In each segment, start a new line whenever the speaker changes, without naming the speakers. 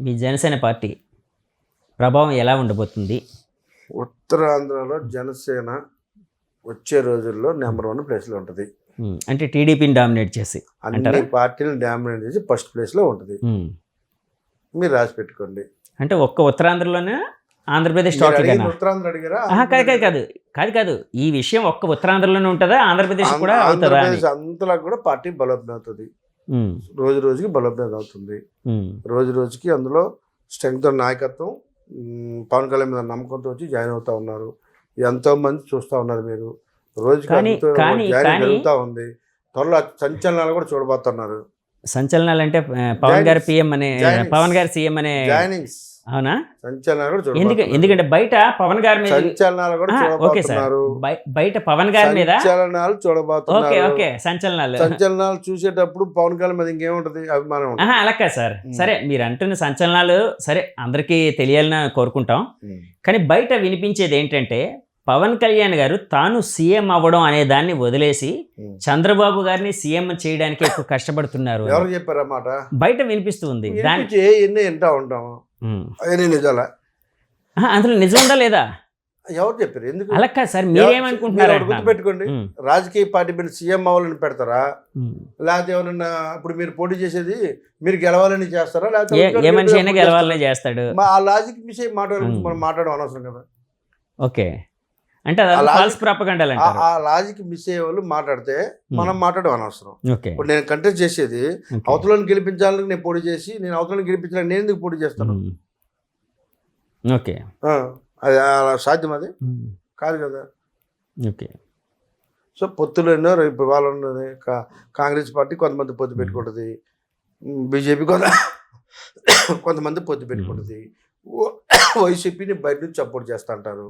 మీ Janasena party ప్రభావం ఎలా ఉండబోతుంది?
ఉత్తరాంధ్రలో జనసేన వచ్చే రోజుల్లో నెంబర్ 1 ప్లేస్లో ఉంటుంది.
అంటే టీడీపీని డామినేట్ చేసి
అన్ని పార్టీలు డామినేట్ చేసి ఫస్ట్ ప్లేస్లో ఉంటుంది. మీరు రాసి పెట్టుకోండి.
అంటే ఒక్క ఉత్తరాంధ్రలోనే ఆంధ్రప్రదేశ్ టోటల్గా?
ఉత్తరాంధ్ర అడిగారా?
కాదు. ఈ విషయం ఒక్క ఉత్తరాంధ్రలోనే ఉంటుందా? ఆంధ్రప్రదేశ్ కూడా అవుతుందా?
ఆంధ్రప్రదేశ్ అంతలా కూడా పార్టీ బలోపేతం అవుతుంది. రోజు రోజుకి బలోపేతం అవుతుంది. రోజు రోజుకి అందులో స్ట్రెంగ్త్ నాయకత్వం పవన్ కళ్యాణ్ మీద నమ్మకంతో వచ్చి జాయిన్ అవుతా ఉన్నారు. ఎంతో మంది చూస్తూ ఉన్నారు. మీరు రోజుకి జాయిన్ జరుగుతూ ఉంది. త్వరలో సంచలనాలు కూడా చూడబోతున్నారు.
సంచలనాలు అంటే పవన్ గారు పిఎం అనే, పవన్ గారు సీఎం అనే
జాయినింగ్స్.
అవునా?
సంచలనాలు కూడా
ఎందుకంటే బయట పవన్ గారి మీద
సంచలనాలు కూడా చూడబోతున్నారు.
బయట పవన్ గారి మీద
సంచలనాలు చూడబోతున్నారు.
సంచలనాలు
చూసేటప్పుడు పవన్ కళ్యాణ్ మీద ఇంకేముంటది? అభిమానం.
అలా కాదు సార్. సరే, మీరు అంటున్న సంచలనాలు సరే అందరికీ తెలియాలని కోరుకుంటాం. కానీ బయట వినిపించేది ఏంటంటే పవన్ కళ్యాణ్ గారు తాను సీఎం అవ్వడం అనే దాన్ని వదిలేసి చంద్రబాబు గారిని సీఎం చేయడానికి ఎక్కువ కష్టపడుతున్నారు.
ఎవరు చెప్పారన్నమాట?
బయట వినిపిస్తుంది.
ఎన్ని వింటా ఉంటాం. నిజాలా?
అందులో నిజం ఉందా లేదా?
ఎవరు చెప్పారు? ఎందుకు
అలా కాదు సార్. మీరేమనుకుంటున్నారు?
గుర్తుపెట్టుకోండి, రాజకీయ పార్టీ మీరు సీఎం అవ్వాలని పెడతారా, లేకపోతే ఎవరన్నా ఇప్పుడు మీరు పోటీ చేసేది మీరు గెలవాలని చేస్తారా, లేకపోతే
ఏ మనిషి అయినా గెలవాలని చేస్తాడు?
ఆ లాజిక్ మిస్ అయ్యి మనం మాట్లాడడం అనవసరం కదా.
ఓకే, అంటే ఫాల్స్ ప్రొపగండా అంటారు.
ఆ లాజిక్ మిస్ అయ్యే వాళ్ళు మాట్లాడితే మనం మాట్లాడడం అనవసరం. ఇప్పుడు నేను కంటెస్ట్ చేసేది అవతలను గెలిపించాలని నేను పోటీ చేసి, నేను అవతలను గెలిపించాలని నేను ఎందుకు పోటీ చేస్తాను?
ఓకే,
అది అలా సాధ్యం? అది కాదు కదా.
ఓకే,
సో పొత్తులు ఎన్నో. ఇప్పుడు వాళ్ళు ఉన్నది కాంగ్రెస్ పార్టీ కొంతమంది పొత్తు పెట్టుకుంటుంది, బీజేపీ కొంతమంది పొత్తు పెట్టుకుంటుంది, వైసీపీని బయట నుంచి సపోర్ట్ చేస్తూ అంటారు.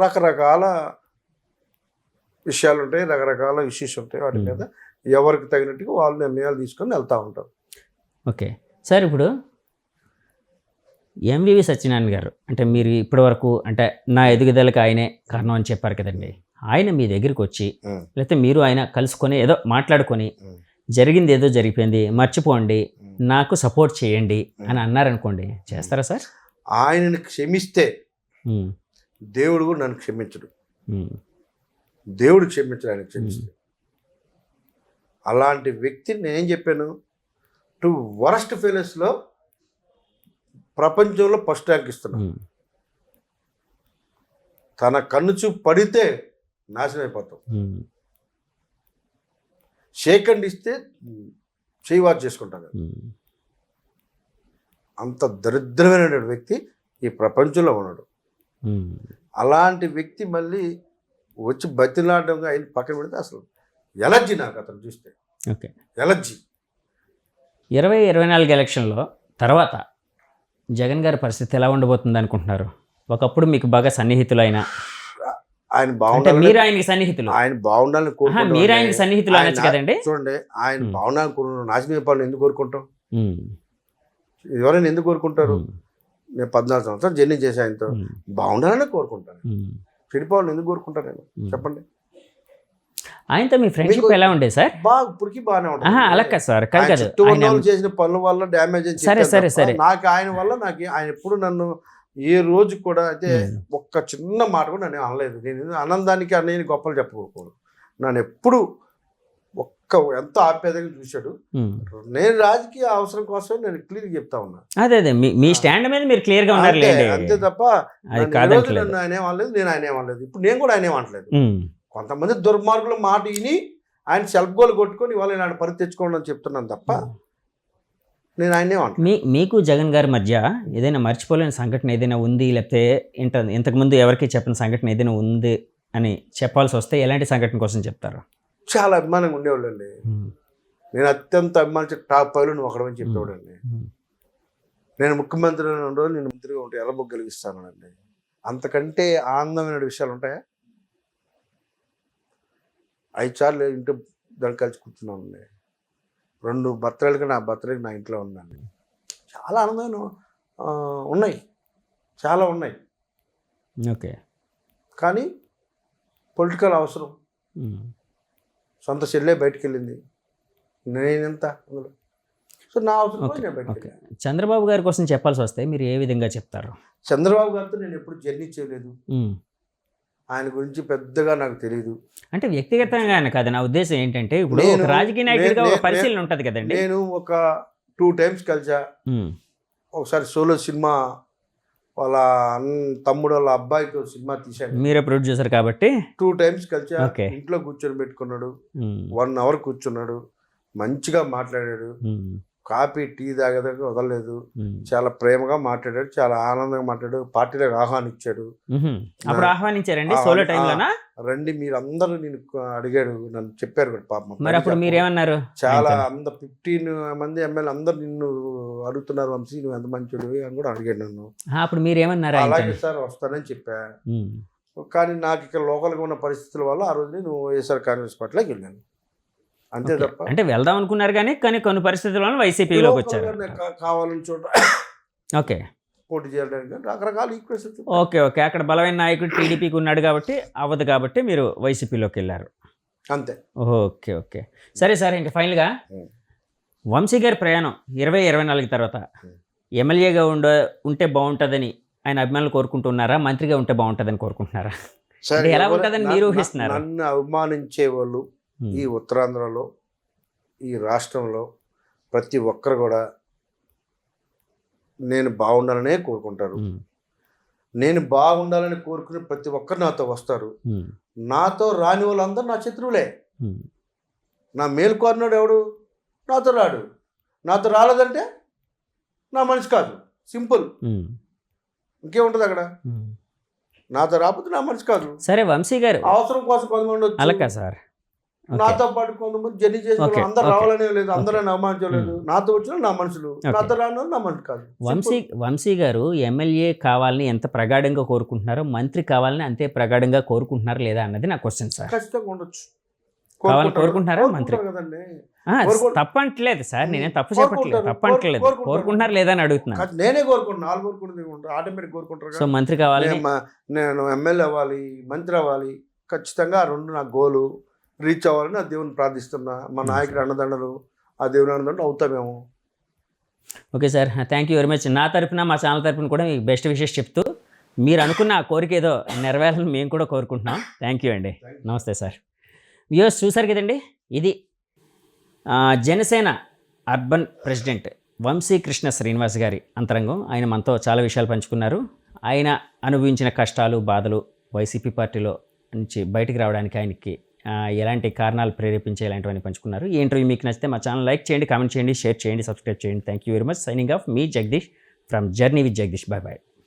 రకరకాల విషయాలు ఉంటాయి, రకరకాల ఇష్యూస్ ఉంటాయి. వాటి మీద ఎవరికి తగినట్టుగా వాళ్ళు నిర్ణయాలు తీసుకొని వెళ్తూ ఉంటారు.
ఓకే సార్, ఇప్పుడు ఎంవివి సత్యనారాయణ గారు అంటే మీరు ఇప్పటి వరకు అంటే నా ఎదుగుదలకు ఆయనే కారణం అని చెప్పారు కదండి. ఆయన మీ దగ్గరికి వచ్చి లేకపోతే మీరు ఆయన కలుసుకొని ఏదో మాట్లాడుకొని జరిగింది ఏదో జరిగిపోయింది మర్చిపోండి, నాకు సపోర్ట్ చేయండి అని అన్నారనుకోండి, చేస్తారా సార్?
ఆయనని క్షమిస్తే దేవుడు కూడా నన్ను క్షమించడు. దేవుడు క్షమించడు, ఆయన క్షమిస్తే. అలాంటి వ్యక్తిని నేనేం చెప్పాను, 2 వరస్ట్ ఫెయిల్యూర్స్లో ప్రపంచంలో ఫస్ట్ ర్యాంక్ ఇస్తున్నాను. తన కన్ను చూపు పడితే నాశనం అయిపోతాం. షేకండ్ ఇస్తే చేయవారు చేసుకుంటాను. అంత దరిద్రమైన వ్యక్తి ఈ ప్రపంచంలో ఉన్నాడు. అలాంటి వ్యక్తి మళ్ళీ వచ్చి బతిలాడడంగా ఆయన పక్కన పెడితే అసలు ఎలర్జీ నాకు అతను చూస్తే.
Okay,
allergy.
2024 ఎలక్షన్లో తర్వాత జగన్ గారి పరిస్థితి ఎలా ఉండబోతుంది అనుకుంటున్నారు? ఒకప్పుడు మీకు బాగా సన్నిహితులు
ఆయన బాగుండాలి,
మీరు ఆయనకి సన్నిహితులు,
ఆయన బాగుండాలని కోరుకుంటాం.
మీరు ఆయనకి సన్నిహితులు అనొచ్చు కదండి.
చూడండి, ఆయన బాగుండాలని కోరుకుంటాం. నాశనం అయిపోవాలని ఎందుకు కోరుకుంటాం? ఎవరైనా ఎందుకు కోరుకుంటారు? నేను 14 సంవత్సరాలు జర్నీ చేసి ఆయనతో బాగుండాలని కోరుకుంటాను. చెడిపోవాలని ఎందుకు కోరుకుంటాను నేను? చెప్పండి.
ఆయనతో మీ ఫ్రెండ్షిప్ ఎలా ఉండేది సార్?
ఇప్పటికీ బాగానే ఉంటుంది.
అలా కాదు సార్,
చేసిన పనుల వల్ల డ్యామేజ్ సరే నాకు ఆయన వల్ల ఆయన ఎప్పుడు నన్ను ఏ రోజు కూడా అయితే ఒక్క చిన్న మాట కూడా నన్ను అనలేదు. నేను ఆనందానికి అన్నయ్యని గొప్పలు చెప్పకూడదు. నన్ను ఎప్పుడు ఎంతో ఆప్యాయంగా చూశాడు. నేను రాజకీయ అవసరం కోసం నేను క్లియర్గా చెప్తా ఉన్నా.
అదే మీ స్టాండ్ మీద మీరు క్లియర్ గా ఉన్నారు,
అంతే తప్ప నన్ను ఆయన ఏమనలేదు, నేను ఆయన ఏమనలేదు. ఇప్పుడు నేను కూడా ఆయన ఏమనలేదు. కొంతమంది దుర్మార్గుల మాట విని ఆయన సెల్ఫ్ గోల్ కొట్టుకొని ఇవాళ నేను పరి తెచ్చుకోండి అని చెప్తున్నాను తప్ప నేను ఆయనే అంటాను.
మీకు జగన్ గారి మధ్య ఏదైనా మర్చిపోలేని సంఘటన ఏదైనా ఉంది, లేకపోతే ఇంతకుముందు ఎవరికి చెప్పిన సంఘటన ఏదైనా ఉంది అని చెప్పాల్సి వస్తే ఎలాంటి సంఘటన కోసం చెప్తారు?
చాలా అభిమానంగా ఉండేవాళ్ళు అండి. నేను అత్యంత అభిమానించే టాప్ 5లో నువ్వు ఒకడమని చెప్పేవాడండి. నేను ముఖ్యమంత్రి ఉండవు, నేను మంత్రిగా ఉంటే ఎర్రబొగ్గు కలిగిస్తానండి. అంతకంటే ఆనందమైన విషయాలు ఉంటాయా? 5 సార్లు ఇంటి దాన్ని కలిసి కూర్చున్నానండి. 2 బర్త్డేలకి నా బర్త్డేకి నా ఇంట్లో ఉన్నాను. చాలా ఆనందమైన ఉన్నాయి, చాలా ఉన్నాయి.
ఓకే,
కానీ పొలిటికల్ అవసరం, సొంత చెల్లె బయటికి వెళ్ళింది, నేనెంత అందులో. సో నా అవసరం కోసం నేను బయటకు
ఓకే.
వెళ్ళాను.
చంద్రబాబు గారి కోసం చెప్పాల్సి వస్తే మీరు ఏ విధంగా చెప్తారు?
చంద్రబాబు గారితో నేను ఎప్పుడు జర్నీ చేయలేదు,
ఉమ్.
ఆయన గురించి పెద్దగా నాకు తెలియదు.
అంటే వ్యక్తిగతంగా కాదు, నా ఉద్దేశం ఏంటంటే ఇప్పుడు ఒక రాజకీయ నాయకుడిగా ఒక పరిశీలన ఉంటుంది కదండి.
నేను ఒక 2 times కలిసా.
ఉమ్.
ఒకసారి సోలో సినిమా వాళ్ళ తమ్ముడు వాళ్ళ అబ్బాయితో సినిమా తీశాను.
మీరే ప్రొడ్యూసర్ కాబట్టి
2 times కలిసా.
ఓకే.
ఇంట్లో కూర్చొని పెట్టుకున్నాడు,
ఉమ్.
1 hour కూర్చున్నాడు, మంచిగా మాట్లాడాడు,
ఉమ్.
కాఫీ టీ తాగేదాకా వదలలేదు,
ఉమ్.
చాలా ప్రేమగా మాట్లాడాడు, చాలా ఆనందంగా మాట్లాడాడు, పార్టీలకు ఆహ్వానించాడు.
ఉహుం. అప్పుడు ఆహ్వానించారండి సోలో టైంలోనా?
రండి మీరు అందరూ, నేను అడిగాడు, నన్ను చెప్పారు కూడా పాపం.
మరి అప్పుడు మీరేమన్నారు?
చాలా 15 మంది ఎమ్మెల్యే అందరు నిన్ను అడుగుతున్నారు వంశీ, నువ్వు ఎంత మంచిడు అని కూడా అడిగాడు నన్ను.
అప్పుడు మీరేమన్నారు?
అలాగే సార్ వస్తానని చెప్పా. కానీ నాకు ఇక్కడ లోకల్గా ఉన్న పరిస్థితుల వల్ల ఆ రోజు నేను వైఎస్ఆర్ కాంగ్రెస్ పార్టీలోకి వెళ్ళాను, అంతే తప్ప.
అంటే వెళ్దాం అనుకున్నారు కానీ కొన్ని పరిస్థితుల వల్ల వైసీపీలోకి వచ్చారు.
కావాలని చోట
ఓకే,
పోటీ చేయడానికి రకరకాల ఈక్వేషన్స్.
Okay okay. అక్కడ బలమైన నాయకుడు టీడీపీకి ఉన్నాడు కాబట్టి అవ్వదు కాబట్టి మీరు వైసీపీలోకి వెళ్ళారు,
అంతే.
Okay okay. సరే సార్, ఇంకా ఫైనల్గా వంశీ గారి ప్రయాణం 2024 తర్వాత ఎమ్మెల్యేగా ఉంటే బాగుంటుందని ఆయన అభిమానులు కోరుకుంటున్నారా, మంత్రిగా ఉంటే బాగుంటుందని కోరుకుంటున్నారా?
సరే,
ఎలా ఉంటుందని మీరు ఊహిస్తున్నారు?
నన్ను అభిమానించే వాళ్ళు ఈ ఉత్తరాంధ్రలో, ఈ రాష్ట్రంలో ప్రతి ఒక్కరు కూడా నేను బాగుండాలనే కోరుకుంటారు. నేను బాగుండాలని కోరుకుని ప్రతి ఒక్కరు నాతో వస్తారు. నాతో రాని వాళ్ళందరూ నా శత్రువులే. నా మేలు కోరినాడు ఎవడు నాతో రాడు, నాతో రాలేదంటే నా మనిషి కాదు, సింపుల్. ఇంకేముంటుంది అక్కడ? నాతో రాకపోతే నా మనిషి కాదు.
సరే వంశీ గారు
అవసరం కోసం కొంతమంది
అలాగా సార్,
నాతో పాటు కొంతమంది జర్నీ చేసిన అందరు రావాలనే లేదు, అందరూ అవమానించలేదు. నాతో వచ్చిన నా మనుషులు, నాతో రాని నా మనిషి కాదు.
వంశీ గారు ఎమ్మెల్యే కావాలని ఎంత ప్రగాఢంగా కోరుకుంటున్నారో మంత్రి కావాలని అంతే ప్రగాఢంగా కోరుకుంటున్నారా లేదా అన్నది నా క్వశ్చన్ సార్.
ఖచ్చితంగా ఉండొచ్చు,
కావాలని కోరుకుంటున్నారా మంత్రి?
కదండి,
తప్పంటలేదు సార్, నేనేం తప్పు చెప్పట్లేదు, తప్పంటలేదు, కోరుకుంటున్నారు లేదా అని అడుగుతున్నాను.
నేనే కోరుకుంటున్నా, వాళ్ళు కోరుకుంటుంది ఆటోమేటిక్ కోరుకుంటారు.
సో మంత్రి కావాలి,
నేను ఎమ్మెల్యే అవ్వాలి, మంత్రి అవ్వాలి, ఖచ్చితంగా ఆ 2 నా గోలు రీచ్ అవ్వాలని ఆ దేవుని ప్రార్థిస్తున్నా. మా నాయకుడు అన్నదండలు ఆ దేవుని అన్నదండలు అవుతామేమో.
Okay sir, thank you very much. నా తరపున మా ఛానల్ తరపున కూడా మీకు బెస్ట్ విషెస్ చెప్తూ మీరు అనుకున్న ఆ కోరిక ఏదో నెరవేరాలని మేము కూడా కోరుకుంటున్నాం. థ్యాంక్ యూ అండి, నమస్తే సార్. వ్యూవర్స్ చూసారు కదండి, ఇది జనసేన అర్బన్ ప్రెసిడెంట్ వంశీ కృష్ణ శ్రీనివాస్ గారి అంతరంగం. ఆయన మనతో చాలా విషయాలు పంచుకున్నారు. ఆయన అనుభవించిన కష్టాలు, బాధలు, వైసీపీ పార్టీలో నుంచి బయటికి రావడానికి ఆయనకి ఎలాంటి కారణాలు ప్రేరేపించే ఇలాంటివన్నీ పంచుకున్నారు. ఈ ఇంటర్వ్యూ మీకు నచ్చితే మా ఛానల్ లైక్ చేయండి, కామెంట్ చేయండి, షేర్ చేయండి, సబ్స్క్రైబ్ చేయండి. Thank you very much. Signing off me Jagadish from journey with Jagadish. By by.